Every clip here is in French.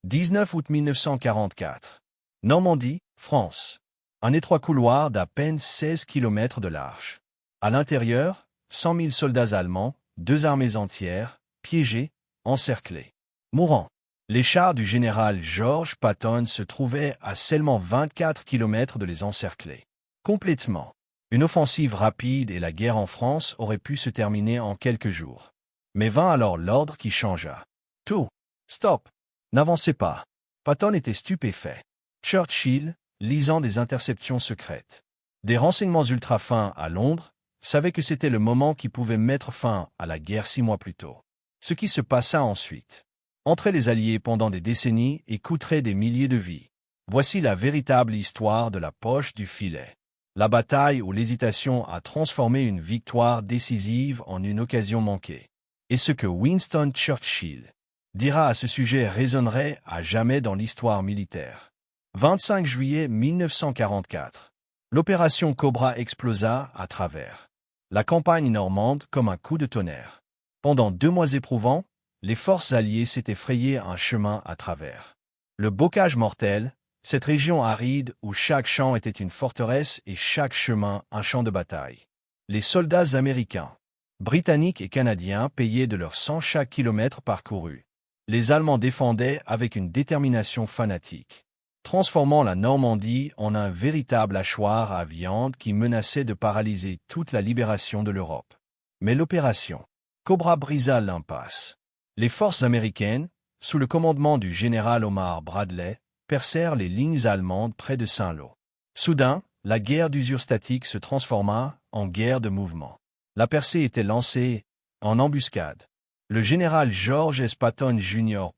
19 août 1944. Normandie, France. Un étroit couloir d'à peine 16 km de large. À l'intérieur, 100 000 soldats allemands, 2 armées entières, piégés, encerclés. Mourants. Les chars du général Georges Patton se trouvaient à seulement 24 km de les encercler. Complètement. Une offensive rapide et la guerre en France aurait pu se terminer en quelques jours. Mais vint alors l'ordre qui changea. Tout. Stop. N'avancez pas. Patton était stupéfait. Churchill, lisant des interceptions secrètes, des renseignements ultra fins à Londres, savait que c'était le moment qui pouvait mettre fin à la guerre 6 mois plus tôt. Ce qui se passa ensuite entrait les Alliés pendant des décennies et coûterait des milliers de vies. Voici la véritable histoire de la poche du filet. La bataille où l'hésitation a transformé une victoire décisive en une occasion manquée. Et ce que Winston Churchill dira à ce sujet résonnerait à jamais dans l'histoire militaire. 25 juillet 1944. L'opération Cobra explosa à travers la campagne normande comme un coup de tonnerre. Pendant 2 mois éprouvants, les forces alliées s'étaient frayé un chemin à travers le bocage mortel, cette région aride où chaque champ était une forteresse et chaque chemin un champ de bataille. Les soldats américains, britanniques et canadiens payaient de leur sang chaque kilomètre parcouru. Les Allemands défendaient avec une détermination fanatique, transformant la Normandie en un véritable hachoir à viande qui menaçait de paralyser toute la libération de l'Europe. Mais l'opération Cobra brisa l'impasse. Les forces américaines, sous le commandement du général Omar Bradley, percèrent les lignes allemandes près de Saint-Lô. Soudain, la guerre d'usure statique se transforma en guerre de mouvement. La percée était lancée en embuscade. Le général George S. Patton Jr.,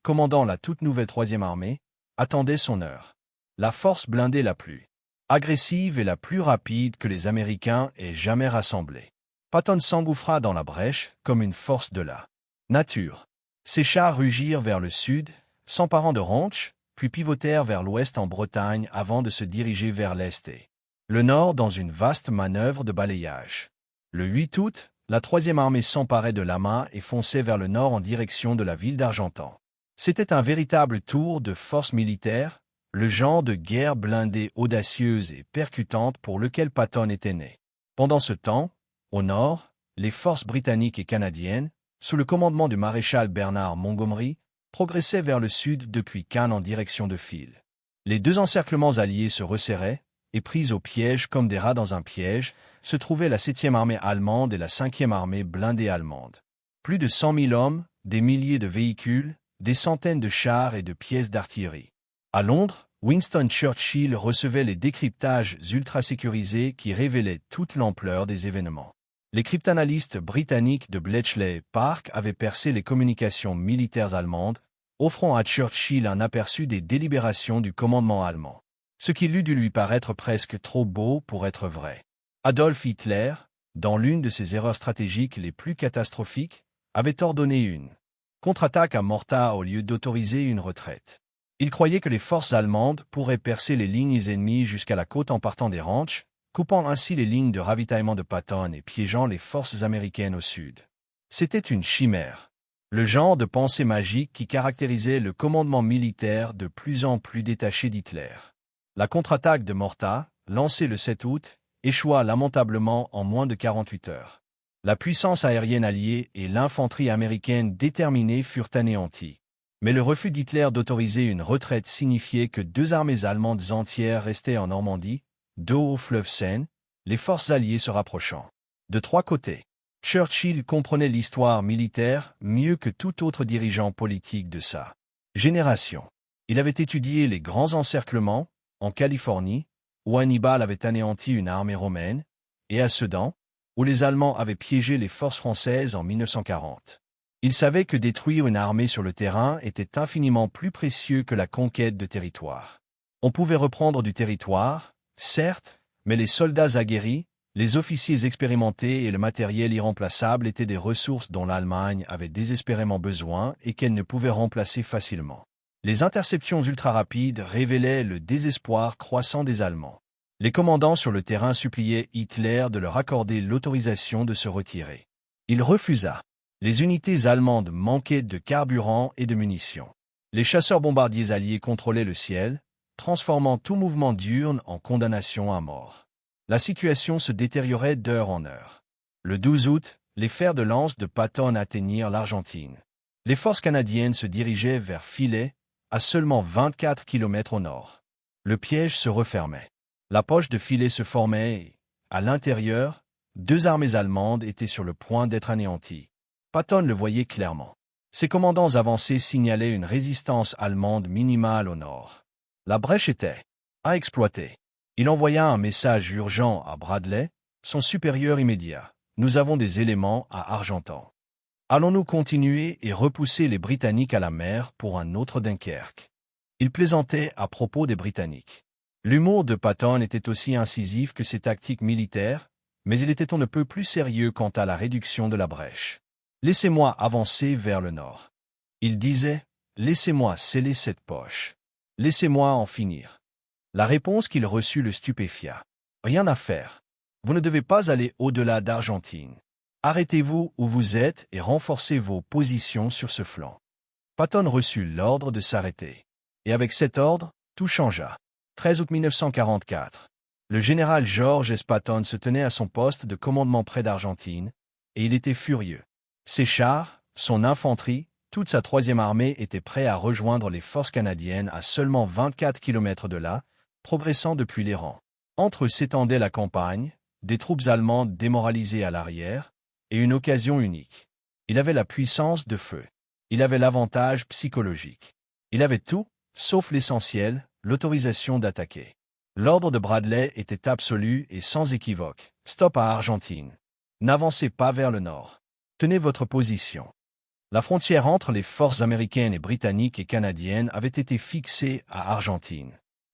commandant la toute nouvelle 3e armée, attendait son heure. La force blindée la plus agressive et la plus rapide que les Américains aient jamais rassemblée. Patton s'engouffra dans la brèche comme une force de la nature. Ses chars rugirent vers le sud, s'emparant de Ronch, puis pivotèrent vers l'ouest en Bretagne avant de se diriger vers l'est et le nord dans une vaste manœuvre de balayage. Le 8 août, la 3e armée s'emparait de l'Amas et fonçait vers le nord en direction de la ville d'Argentan. C'était un véritable tour de force militaire, le genre de guerre blindée audacieuse et percutante pour lequel Patton était né. Pendant ce temps, au nord, les forces britanniques et canadiennes, sous le commandement du maréchal Bernard Montgomery, progressaient vers le sud depuis Cannes en direction de Phil. Les 2 encerclements alliés se resserraient, et pris au piège comme des rats dans un piège, se trouvaient la 7e armée allemande et la 5e armée blindée allemande. Plus de 100 000 hommes, des milliers de véhicules, des centaines de chars et de pièces d'artillerie. À Londres, Winston Churchill recevait les décryptages ultra-sécurisés qui révélaient toute l'ampleur des événements. Les cryptanalystes britanniques de Bletchley Park avaient percé les communications militaires allemandes, offrant à Churchill un aperçu des délibérations du commandement allemand. Ce qui eût dû lui paraître presque trop beau pour être vrai. Adolf Hitler, dans l'une de ses erreurs stratégiques les plus catastrophiques, avait ordonné une contre-attaque à Morta au lieu d'autoriser une retraite. Il croyait que les forces allemandes pourraient percer les lignes ennemies jusqu'à la côte en partant des Ranches, coupant ainsi les lignes de ravitaillement de Patton et piégeant les forces américaines au sud. C'était une chimère. Le genre de pensée magique qui caractérisait le commandement militaire de plus en plus détaché d'Hitler. La contre-attaque de Morta, lancée le 7 août, échoua lamentablement en moins de 48 heures. La puissance aérienne alliée et l'infanterie américaine déterminée furent anéanties. Mais le refus d'Hitler d'autoriser une retraite signifiait que 2 armées allemandes entières restaient en Normandie, dos au fleuve Seine, les forces alliées se rapprochant. De 3 côtés. Churchill comprenait l'histoire militaire mieux que tout autre dirigeant politique de sa génération. Il avait étudié les grands encerclements, en Californie, où Hannibal avait anéanti une armée romaine, et à Sedan, où les Allemands avaient piégé les forces françaises en 1940. Il savait que détruire une armée sur le terrain était infiniment plus précieux que la conquête de territoire. On pouvait reprendre du territoire, certes, mais les soldats aguerris, les officiers expérimentés et le matériel irremplaçable étaient des ressources dont l'Allemagne avait désespérément besoin et qu'elle ne pouvait remplacer facilement. Les interceptions ultra-rapides révélaient le désespoir croissant des Allemands. Les commandants sur le terrain suppliaient Hitler de leur accorder l'autorisation de se retirer. Il refusa. Les unités allemandes manquaient de carburant et de munitions. Les chasseurs-bombardiers alliés contrôlaient le ciel, transformant tout mouvement diurne en condamnation à mort. La situation se détériorait d'heure en heure. Le 12 août, les fers de lance de Patton atteignirent l'Argentine. Les forces canadiennes se dirigeaient vers Philae, à seulement 24 km au nord. Le piège se refermait. La poche de Philae se formait et, à l'intérieur, 2 armées allemandes étaient sur le point d'être anéanties. Patton le voyait clairement. Ses commandants avancés signalaient une résistance allemande minimale au nord. La brèche était à exploiter. Il envoya un message urgent à Bradley, son supérieur immédiat. Nous avons des éléments à Argentan. Allons-nous continuer et repousser les Britanniques à la mer pour un autre Dunkerque? Il plaisantait à propos des Britanniques. L'humour de Patton était aussi incisif que ses tactiques militaires, mais il était on ne peut plus sérieux quant à la réduction de la brèche. Laissez-moi avancer vers le nord. Il disait, laissez-moi sceller cette poche. Laissez-moi en finir. La réponse qu'il reçut le stupéfia. Rien à faire. Vous ne devez pas aller au-delà d'Argentine. Arrêtez-vous où vous êtes et renforcez vos positions sur ce flanc. Patton reçut l'ordre de s'arrêter. Et avec cet ordre, tout changea. 13 août 1944. Le général George S. Patton se tenait à son poste de commandement près d'Argentine, et il était furieux. Ses chars, son infanterie, toute sa 3e armée étaient prêts à rejoindre les forces canadiennes à seulement 24 km de là, progressant depuis les rangs. Entre eux s'étendait la campagne, des troupes allemandes démoralisées à l'arrière, et une occasion unique. Il avait la puissance de feu. Il avait l'avantage psychologique. Il avait tout, sauf l'essentiel, l'autorisation d'attaquer. L'ordre de Bradley était absolu et sans équivoque. Stop à Argentine. N'avancez pas vers le nord. Tenez votre position. La frontière entre les forces américaines et britanniques et canadiennes avait été fixée à Argentine.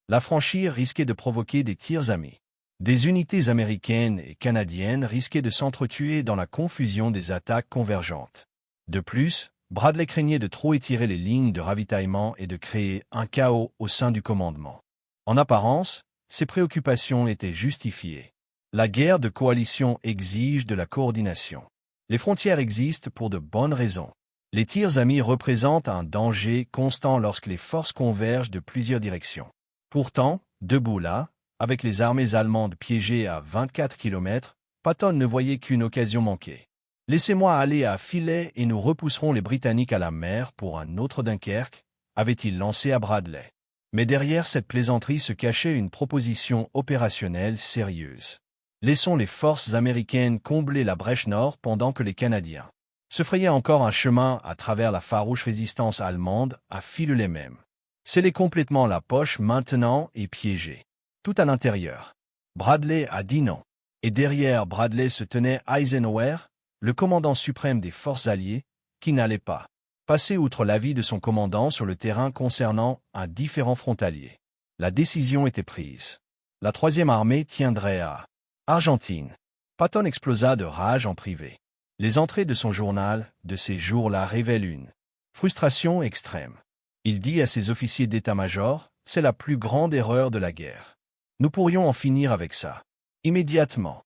La franchir risquait de provoquer des tirs amis. Des unités américaines et canadiennes risquaient de s'entretuer dans la confusion des attaques convergentes. De plus, Bradley craignait de trop étirer les lignes de ravitaillement et de créer un chaos au sein du commandement. En apparence, ses préoccupations étaient justifiées. La guerre de coalition exige de la coordination. Les frontières existent pour de bonnes raisons. Les tirs amis représentent un danger constant lorsque les forces convergent de plusieurs directions. Pourtant, debout là, avec les armées allemandes piégées à 24 km, Patton ne voyait qu'une occasion manquée. « Laissez-moi aller à Philae et nous repousserons les Britanniques à la mer pour un autre Dunkerque », avait-il lancé à Bradley. Mais derrière cette plaisanterie se cachait une proposition opérationnelle sérieuse. Laissons les forces américaines combler la brèche nord pendant que les Canadiens se frayaient encore un chemin à travers la farouche résistance allemande à Philae même. Scellez complètement la poche maintenant et piégée. Tout à l'intérieur. Bradley a dit non. Et derrière Bradley se tenait Eisenhower, le commandant suprême des forces alliées, qui n'allait pas passer outre l'avis de son commandant sur le terrain concernant un différent frontalier. La décision était prise. La 3e armée tiendrait à Argentine. Patton explosa de rage en privé. Les entrées de son journal, de ces jours-là, révèlent une frustration extrême. Il dit à ses officiers d'état-major, « C'est la plus grande erreur de la guerre. Nous pourrions en finir avec ça. » Immédiatement.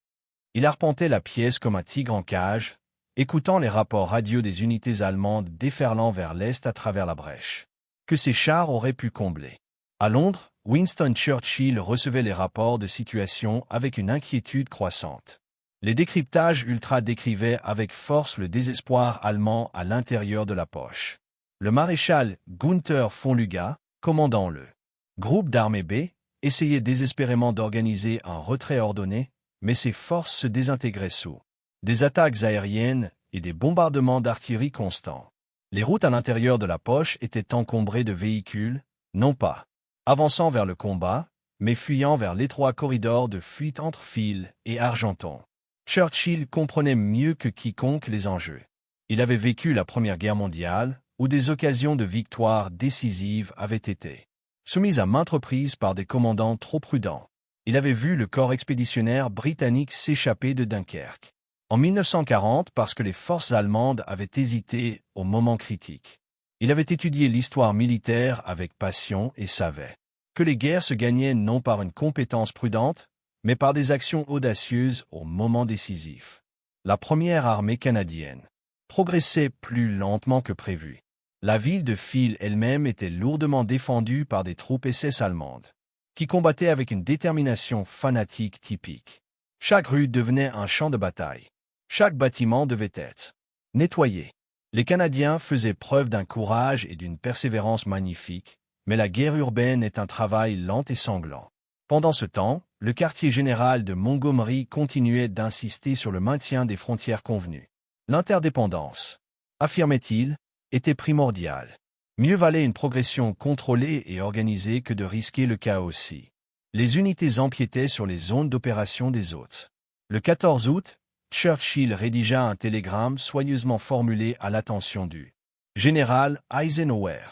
Il arpentait la pièce comme un tigre en cage, écoutant les rapports radio des unités allemandes déferlant vers l'est à travers la brèche que ses chars auraient pu combler. À Londres, Winston Churchill recevait les rapports de situation avec une inquiétude croissante. Les décryptages ultra décrivaient avec force le désespoir allemand à l'intérieur de la poche. Le maréchal Gunther von Luga, commandant le groupe d'armée B, essayait désespérément d'organiser un retrait ordonné, mais ses forces se désintégraient sous des attaques aériennes et des bombardements d'artillerie constants. Les routes à l'intérieur de la poche étaient encombrées de véhicules, non pas avançant vers le combat, mais fuyant vers l'étroit corridor de fuite entre Philae et Argenton. Churchill comprenait mieux que quiconque les enjeux. Il avait vécu la Première Guerre mondiale, où des occasions de victoire décisives avaient été soumises à maintes reprises par des commandants trop prudents. Il avait vu le corps expéditionnaire britannique s'échapper de Dunkerque en 1940 parce que les forces allemandes avaient hésité au moment critique. Il avait étudié l'histoire militaire avec passion et savait que les guerres se gagnaient non par une compétence prudente, mais par des actions audacieuses au moment décisif. La première armée canadienne progressait plus lentement que prévu. La ville de Kiel elle-même était lourdement défendue par des troupes SS allemandes, qui combattaient avec une détermination fanatique typique. Chaque rue devenait un champ de bataille. Chaque bâtiment devait être nettoyé. Les Canadiens faisaient preuve d'un courage et d'une persévérance magnifiques, mais la guerre urbaine est un travail lent et sanglant. Pendant ce temps, le quartier général de Montgomery continuait d'insister sur le maintien des frontières convenues. L'interdépendance, affirmait-il, était primordiale. Mieux valait une progression contrôlée et organisée que de risquer le chaos aussi. Les unités empiétaient sur les zones d'opération des autres. Le 14 août, Churchill rédigea un télégramme soigneusement formulé à l'attention du général Eisenhower.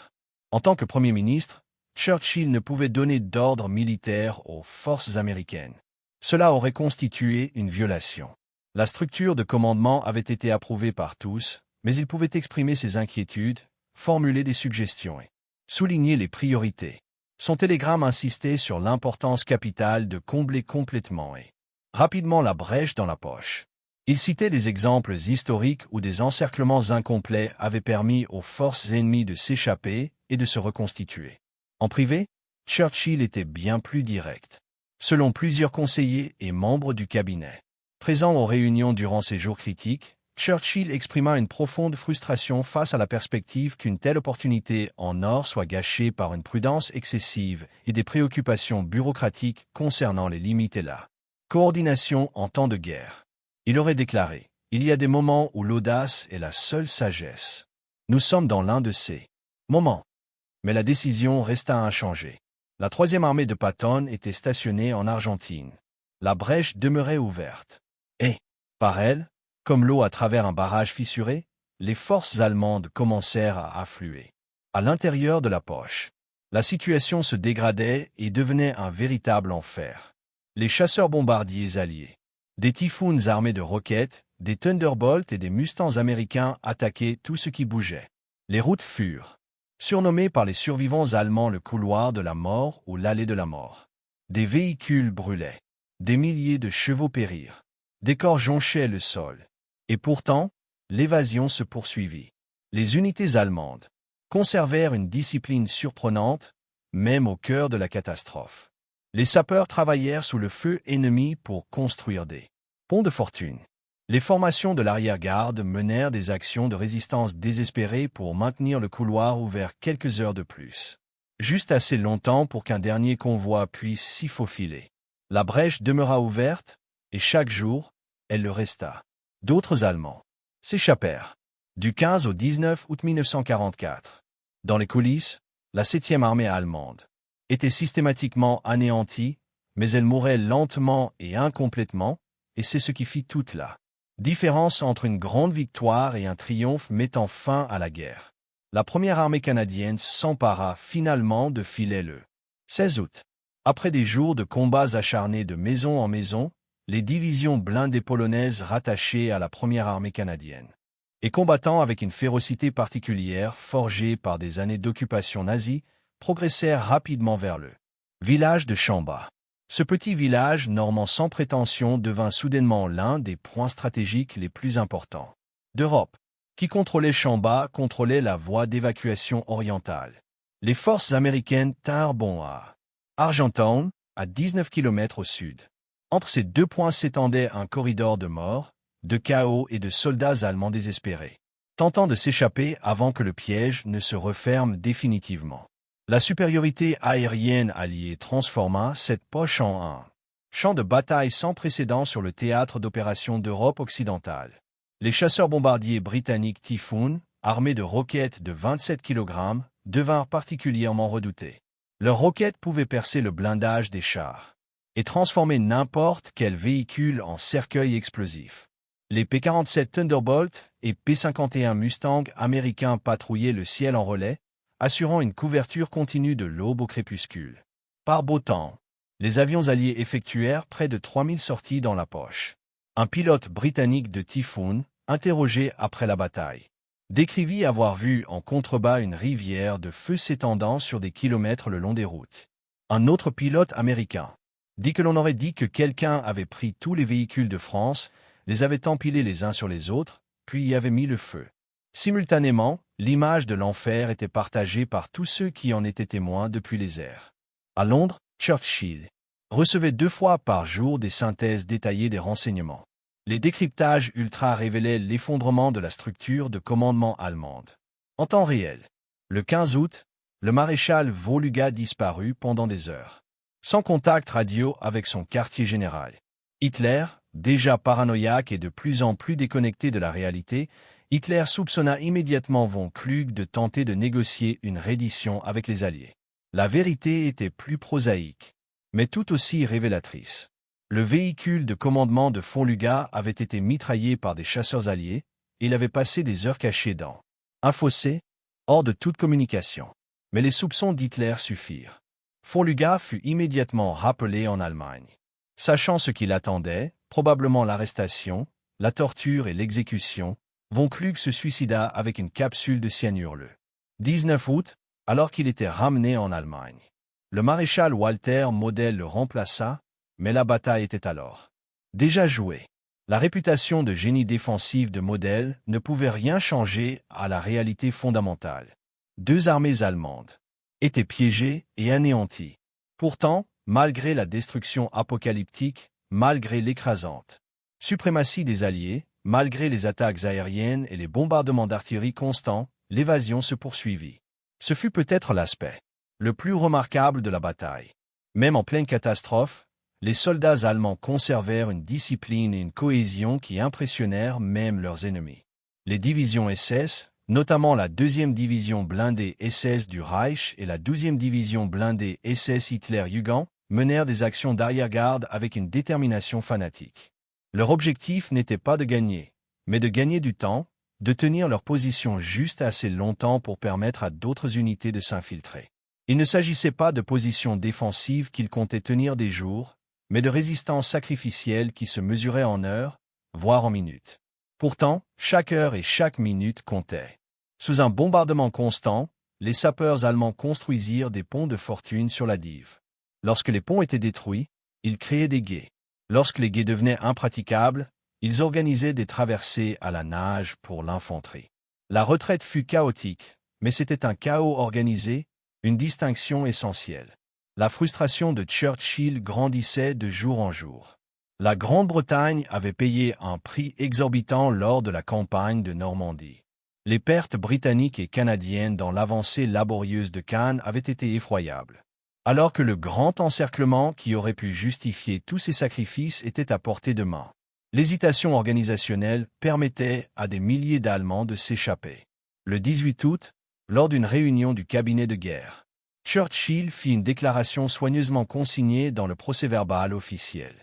En tant que Premier ministre, Churchill ne pouvait donner d'ordre militaire aux forces américaines. Cela aurait constitué une violation. La structure de commandement avait été approuvée par tous, mais il pouvait exprimer ses inquiétudes, formuler des suggestions et souligner les priorités. Son télégramme insistait sur l'importance capitale de combler complètement et rapidement la brèche dans la poche. Il citait des exemples historiques où des encerclements incomplets avaient permis aux forces ennemies de s'échapper et de se reconstituer. En privé, Churchill était bien plus direct. Selon plusieurs conseillers et membres du cabinet présents aux réunions durant ces jours critiques, Churchill exprima une profonde frustration face à la perspective qu'une telle opportunité en or soit gâchée par une prudence excessive et des préoccupations bureaucratiques concernant les limites et la coordination en temps de guerre. Il aurait déclaré « Il y a des moments où l'audace est la seule sagesse. Nous sommes dans l'un de ces moments. » Mais la décision resta inchangée. La 3e armée de Patton était stationnée en Argentine. La brèche demeurait ouverte. Et, par elle, comme l'eau à travers un barrage fissuré, les forces allemandes commencèrent à affluer. À l'intérieur de la poche, la situation se dégradait et devenait un véritable enfer. Les chasseurs-bombardiers alliés, des Typhoons armés de roquettes, des Thunderbolts et des Mustangs américains attaquaient tout ce qui bougeait. Les routes furent surnommées par les survivants allemands le couloir de la mort ou l'allée de la mort. Des véhicules brûlaient. Des milliers de chevaux périrent. Des corps jonchaient le sol. Et pourtant, l'évasion se poursuivit. Les unités allemandes conservèrent une discipline surprenante, même au cœur de la catastrophe. Les sapeurs travaillèrent sous le feu ennemi pour construire des ponts de fortune. Les formations de l'arrière-garde menèrent des actions de résistance désespérées pour maintenir le couloir ouvert quelques heures de plus. Juste assez longtemps pour qu'un dernier convoi puisse s'y faufiler. La brèche demeura ouverte, et chaque jour, elle le resta. D'autres Allemands s'échappèrent. Du 15 au 19 août 1944. Dans les coulisses, la 7e armée allemande était systématiquement anéantie, mais elle mourait lentement et incomplètement, et c'est ce qui fit toute la différence entre une grande victoire et un triomphe mettant fin à la guerre. La première armée canadienne s'empara finalement de Philae le 16 août. Après des jours de combats acharnés de maison en maison, les divisions blindées polonaises rattachées à la première armée canadienne et combattant avec une férocité particulière forgée par des années d'occupation nazie, progressèrent rapidement vers le village de Chamba. Ce petit village normand sans prétention devint soudainement l'un des points stratégiques les plus importants d'Europe. Qui contrôlait Chamba contrôlait la voie d'évacuation orientale. Les forces américaines tinrent bon à Argenton, à 19 km au sud. Entre ces deux points s'étendait un corridor de mort, de chaos et de soldats allemands désespérés, tentant de s'échapper avant que le piège ne se referme définitivement. La supériorité aérienne alliée transforma cette poche en un champ de bataille sans précédent sur le théâtre d'opérations d'Europe occidentale. Les chasseurs-bombardiers britanniques Typhoon, armés de roquettes de 27 kg, devinrent particulièrement redoutés. Leurs roquettes pouvaient percer le blindage des chars et transformer n'importe quel véhicule en cercueil explosif. Les P-47 Thunderbolt et P-51 Mustang américains patrouillaient le ciel en relais, assurant une couverture continue de l'aube au crépuscule. Par beau temps, les avions alliés effectuèrent près de 3000 sorties dans la poche. Un pilote britannique de Typhoon, interrogé après la bataille, décrivit avoir vu en contrebas une rivière de feu s'étendant sur des kilomètres le long des routes. Un autre pilote américain dit que l'on aurait dit que quelqu'un avait pris tous les véhicules de France, les avait empilés les uns sur les autres, puis y avait mis le feu. Simultanément, l'image de l'enfer était partagée par tous ceux qui en étaient témoins depuis les airs. À Londres, Churchill recevait 2 fois par jour des synthèses détaillées des renseignements. Les décryptages ultra révélaient l'effondrement de la structure de commandement allemande. En temps réel, le 15 août, le maréchal Voluga disparut pendant des heures, sans contact radio avec son quartier général. Hitler, déjà paranoïaque et de plus en plus déconnecté de la réalité, Hitler soupçonna immédiatement von Kluge de tenter de négocier une reddition avec les Alliés. La vérité était plus prosaïque, mais tout aussi révélatrice. Le véhicule de commandement de von Luga avait été mitraillé par des chasseurs alliés, et il avait passé des heures caché dans un fossé, hors de toute communication. Mais les soupçons d'Hitler suffirent. Von Luga fut immédiatement rappelé en Allemagne. Sachant ce qui l'attendait, probablement l'arrestation, la torture et l'exécution, von Kluge se suicida avec une capsule de cyanure le 19 août, alors qu'il était ramené en Allemagne. Le maréchal Walter Model le remplaça, mais la bataille était alors déjà jouée. La réputation de génie défensif de Model ne pouvait rien changer à la réalité fondamentale. 2 armées allemandes étaient piégées et anéanties. Pourtant, malgré la destruction apocalyptique, malgré l'écrasante suprématie des Alliés, malgré les attaques aériennes et les bombardements d'artillerie constants, l'évasion se poursuivit. Ce fut peut-être l'aspect le plus remarquable de la bataille. Même en pleine catastrophe, les soldats allemands conservèrent une discipline et une cohésion qui impressionnèrent même leurs ennemis. Les divisions SS, notamment la 2e division blindée SS du Reich et la 12e division blindée SS Hitler-Jugend, menèrent des actions d'arrière-garde avec une détermination fanatique. Leur objectif n'était pas de gagner, mais de gagner du temps, de tenir leur position juste assez longtemps pour permettre à d'autres unités de s'infiltrer. Il ne s'agissait pas de positions défensives qu'ils comptaient tenir des jours, mais de résistance sacrificielle qui se mesurait en heures, voire en minutes. Pourtant, chaque heure et chaque minute comptaient. Sous un bombardement constant, les sapeurs allemands construisirent des ponts de fortune sur la Dive. Lorsque les ponts étaient détruits, ils créaient des gués. Lorsque les gués devenaient impraticables, ils organisaient des traversées à la nage pour l'infanterie. La retraite fut chaotique, mais c'était un chaos organisé, une distinction essentielle. La frustration de Churchill grandissait de jour en jour. La Grande-Bretagne avait payé un prix exorbitant lors de la campagne de Normandie. Les pertes britanniques et canadiennes dans l'avancée laborieuse de Cannes avaient été effroyables. Alors que le grand encerclement qui aurait pu justifier tous ces sacrifices était à portée de main. L'hésitation organisationnelle permettait à des milliers d'Allemands de s'échapper. Le 18 août, lors d'une réunion du cabinet de guerre, Churchill fit une déclaration soigneusement consignée dans le procès-verbal officiel.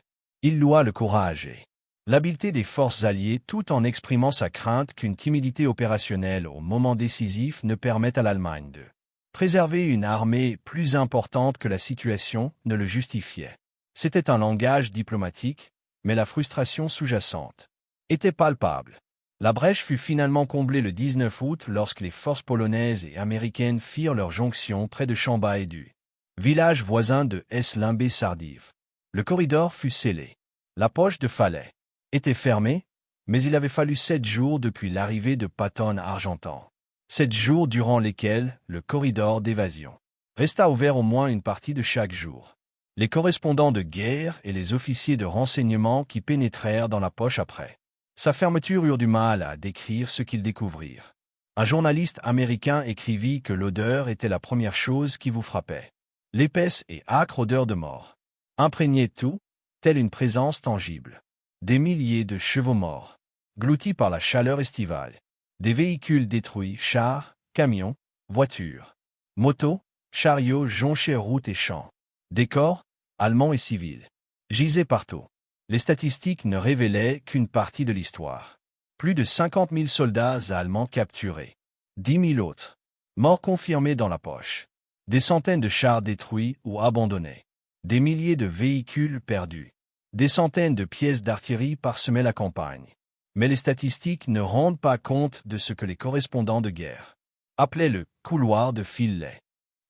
Il loua le courage et l'habileté des forces alliées tout en exprimant sa crainte qu'une timidité opérationnelle au moment décisif ne permette à l'Allemagne de préserver une armée plus importante que la situation ne le justifiait. C'était un langage diplomatique, mais la frustration sous-jacente était palpable. La brèche fut finalement comblée le 19 août lorsque les forces polonaises et américaines firent leur jonction près de Chamba et du village voisin de Limbé-Sardive. Le corridor fut scellé. La poche de Falais était fermée, mais il avait fallu 7 jours depuis l'arrivée de Patton-Argentan. 7 jours durant lesquels le corridor d'évasion resta ouvert au moins une partie de chaque jour. Les correspondants de guerre et les officiers de renseignement qui pénétrèrent dans la poche après sa fermeture eurent du mal à décrire ce qu'ils découvrirent. Un journaliste américain écrivit que l'odeur était la première chose qui vous frappait. L'épaisse et âcre odeur de mort imprégnait tout, telle une présence tangible. Des milliers de chevaux morts, gloutis par la chaleur estivale. Des véhicules détruits, chars, camions, voitures, motos, chariots jonchaient routes et champs. Des corps, allemands et civils, gisaient partout. Les statistiques ne révélaient qu'une partie de l'histoire. Plus de 50 000 soldats allemands capturés. 10 000 autres morts confirmés dans la poche. Des centaines de chars détruits ou abandonnés. Des milliers de véhicules perdus. Des centaines de pièces d'artillerie parsemaient la campagne. Mais les statistiques ne rendent pas compte de ce que les correspondants de guerre appelaient le « couloir de Finlay ».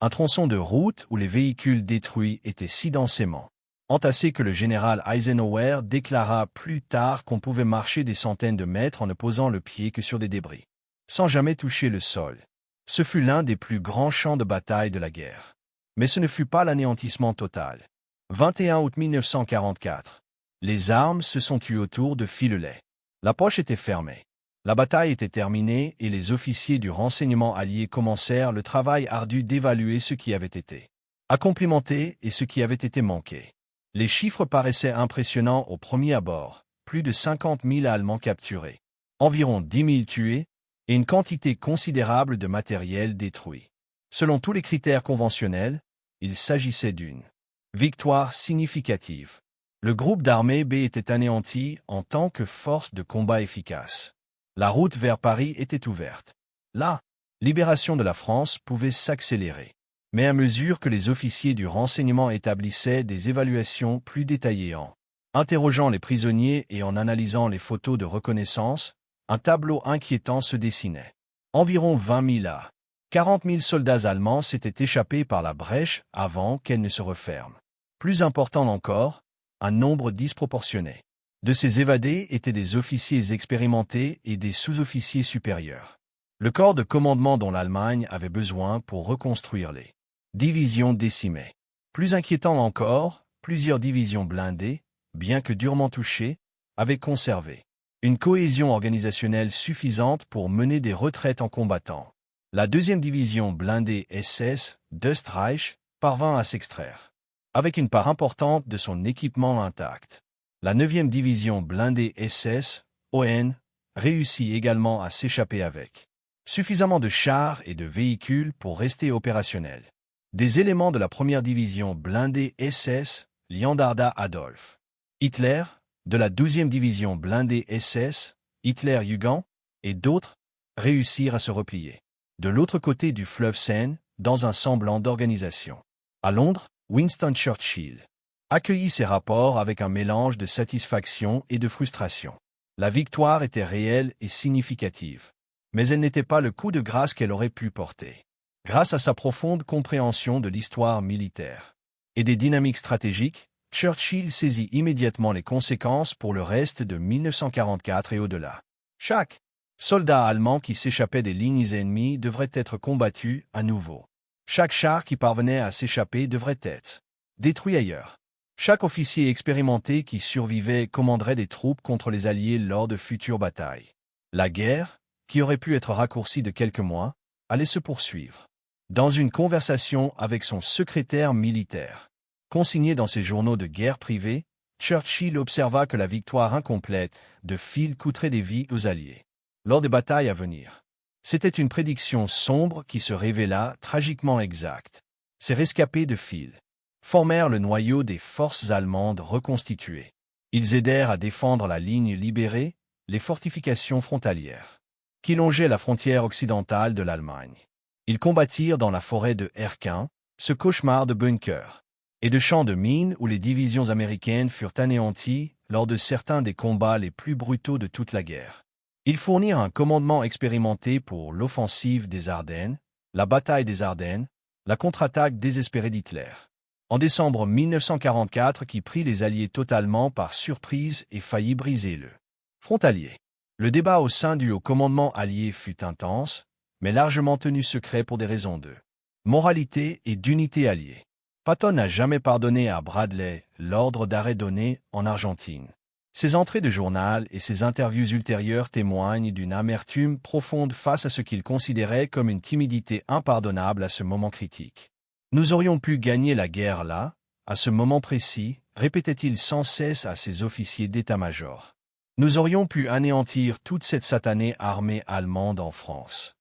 Un tronçon de route où les véhicules détruits étaient si densément entassés que le général Eisenhower déclara plus tard qu'on pouvait marcher des centaines de mètres en ne posant le pied que sur des débris. sans jamais toucher le sol. Ce fut l'un des plus grands champs de bataille de la guerre. Mais ce ne fut pas l'anéantissement total. 21 août 1944. Les armes se sont tues autour de Filelay. La poche était fermée. La bataille était terminée et les officiers du renseignement allié commencèrent le travail ardu d'évaluer ce qui avait été accompli et ce qui avait été manqué. Les chiffres paraissaient impressionnants au premier abord, plus de 50 000 Allemands capturés, environ 10 000 tués et une quantité considérable de matériel détruit. Selon tous les critères conventionnels, il s'agissait d'une victoire significative. Le groupe d'armée B était anéanti en tant que force de combat efficace. La route vers Paris était ouverte. La libération de la France pouvait s'accélérer. Mais à mesure que les officiers du renseignement établissaient des évaluations plus détaillées en interrogeant les prisonniers et en analysant les photos de reconnaissance, un tableau inquiétant se dessinait. Environ 20 000 à 40 000 soldats allemands s'étaient échappés par la brèche avant qu'elle ne se referme. Plus important encore, un nombre disproportionné de ces évadés étaient des officiers expérimentés et des sous-officiers supérieurs. Le corps de commandement dont l'Allemagne avait besoin pour reconstruire les divisions décimées. Plus inquiétant encore, plusieurs divisions blindées, bien que durement touchées, avaient conservé une cohésion organisationnelle suffisante pour mener des retraites en combattant. La deuxième division blindée SS d'Österreich parvint à s'extraire, avec une part importante de son équipement intact. La 9e division blindée SS, ON, réussit également à s'échapper avec suffisamment de chars et de véhicules pour rester opérationnels. Des éléments de la 1re division blindée SS, Leonhardt Adolf Hitler, de la 12e division blindée SS, Hitler-Jugend, et d'autres, réussirent à se replier. De l'autre côté du fleuve Seine, dans un semblant d'organisation. À Londres, Winston Churchill accueillit ces rapports avec un mélange de satisfaction et de frustration. La victoire était réelle et significative, mais elle n'était pas le coup de grâce qu'elle aurait pu porter. Grâce à sa profonde compréhension de l'histoire militaire et des dynamiques stratégiques, Churchill saisit immédiatement les conséquences pour le reste de 1944 et au-delà. Chaque soldat allemand qui s'échappait des lignes ennemies devrait être combattu à nouveau. Chaque char qui parvenait à s'échapper devrait être détruit ailleurs. Chaque officier expérimenté qui survivait commanderait des troupes contre les Alliés lors de futures batailles. La guerre, qui aurait pu être raccourcie de quelques mois, allait se poursuivre. Dans une conversation avec son secrétaire militaire, consigné dans ses journaux de guerre privés, Churchill observa que la victoire incomplète de Phil coûterait des vies aux Alliés lors des batailles à venir. C'était une prédiction sombre qui se révéla tragiquement exacte. Ces rescapés de Phil formèrent le noyau des forces allemandes reconstituées. Ils aidèrent à défendre la ligne libérée, les fortifications frontalières, qui longeaient la frontière occidentale de l'Allemagne. Ils combattirent dans la forêt de Herkin, ce cauchemar de bunkers et de champs de mines où les divisions américaines furent anéanties lors de certains des combats les plus brutaux de toute la guerre. Ils fournirent un commandement expérimenté pour l'offensive des Ardennes, la bataille des Ardennes, la contre-attaque désespérée d'Hitler. En décembre 1944 qui prit les Alliés totalement par surprise et faillit briser le frontalier. Le débat au sein du haut commandement allié fut intense, mais largement tenu secret pour des raisons de moralité et d'unité alliée. Patton n'a jamais pardonné à Bradley l'ordre d'arrêt donné en Argentine. Ses entrées de journal et ses interviews ultérieures témoignent d'une amertume profonde face à ce qu'il considérait comme une timidité impardonnable à ce moment critique. Nous aurions pu gagner la guerre là, à ce moment précis, répétait-il sans cesse à ses officiers d'état-major. Nous aurions pu anéantir toute cette satanée armée allemande en France.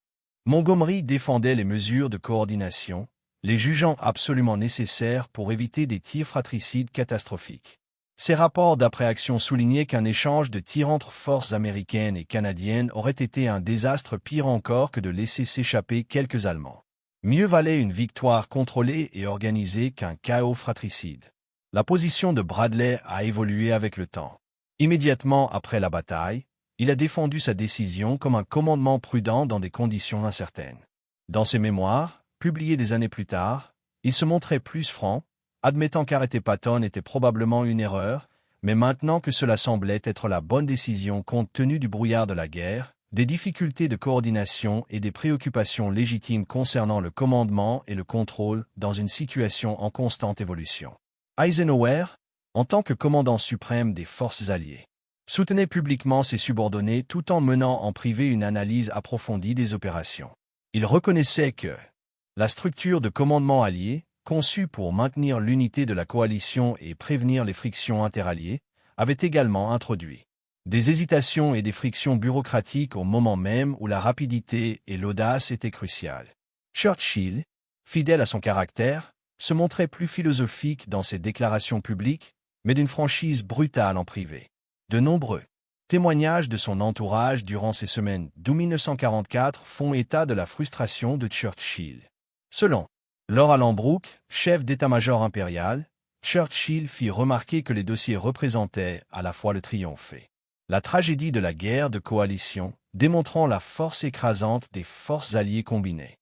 Montgomery défendait les mesures de coordination, les jugeant absolument nécessaires pour éviter des tirs fratricides catastrophiques. Ses rapports d'après-action soulignaient qu'un échange de tirs entre forces américaines et canadiennes aurait été un désastre pire encore que de laisser s'échapper quelques Allemands. Mieux valait une victoire contrôlée et organisée qu'un chaos fratricide. La position de Bradley a évolué avec le temps. Immédiatement après la bataille, il a défendu sa décision comme un commandement prudent dans des conditions incertaines. Dans ses mémoires, publiés des années plus tard, il se montrait plus franc, admettant qu'arrêter Patton était probablement une erreur, mais maintenant que cela semblait être la bonne décision compte tenu du brouillard de la guerre, des difficultés de coordination et des préoccupations légitimes concernant le commandement et le contrôle dans une situation en constante évolution. Eisenhower, en tant que commandant suprême des forces alliées, soutenait publiquement ses subordonnés tout en menant en privé une analyse approfondie des opérations. Il reconnaissait que la structure de commandement allié, conçue pour maintenir l'unité de la coalition et prévenir les frictions interalliées, avait également introduit des hésitations et des frictions bureaucratiques au moment même où la rapidité et l'audace étaient cruciales. Churchill, fidèle à son caractère, se montrait plus philosophique dans ses déclarations publiques, mais d'une franchise brutale en privé. De nombreux témoignages de son entourage durant ces semaines d'août 1944 font état de la frustration de Churchill. Selon Lord Alanbrooke, chef d'état-major impérial, Churchill fit remarquer que les dossiers représentaient à la fois le triomphe et la tragédie de la guerre de coalition, démontrant la force écrasante des forces alliées combinées.